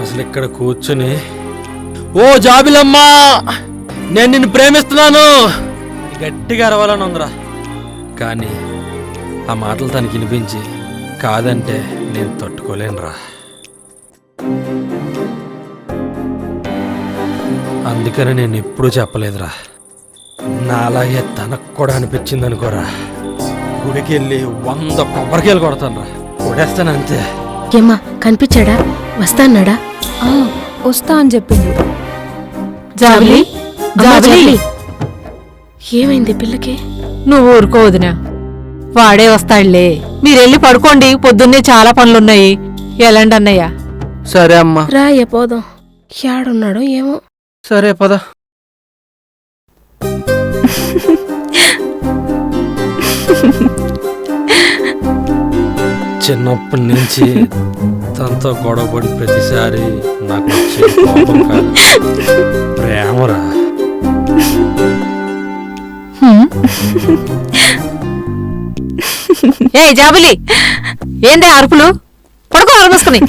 అసలు ఇక్కడ కూర్చుని ఓ జాబిలమ్మా నేను నిన్ను ప్రేమిస్తున్నాను గట్టిగా అరవాలని ఉందిరా. కానీ ఆ మాటలు తనకి వినిపించి కాదంటే నేను తట్టుకోలేనురా. అందుకని నేను ఎప్పుడూ చెప్పలేదురా. నాలాగే తనకు కూడా అనిపించింది అనుకోరా, గుడికి వెళ్ళి 100 కొబ్బరికాయలు కొడతానురా, కొడేస్తాను అంతే. ఏమ్మా కనిపించాడా? వస్తాన్నాడా? వస్తా అని చెప్పిండు. జాబిలి జాబిలి ఏమైంది పిల్లకి? నువ్వు ఊరుకోవద్దునా, వాడే వస్తాడులే. మీరెళ్ళి పడుకోండి, పొద్దున్నే చాలా పనులున్నాయి. ఎలాండి అన్నయ్య? సరే అమ్మా. రాయ పోదాం. యాడున్నాడో ఏమో. సరే పద. చిన్నప్పటి నుంచి తనతో గొడవపడి ప్రతిసారి నాకు వచ్చే కోపం కాదు, ప్రేమరా. ఏ జాబిలి, ఏందే అరుపులు? పడుకో అరమూసుకుని.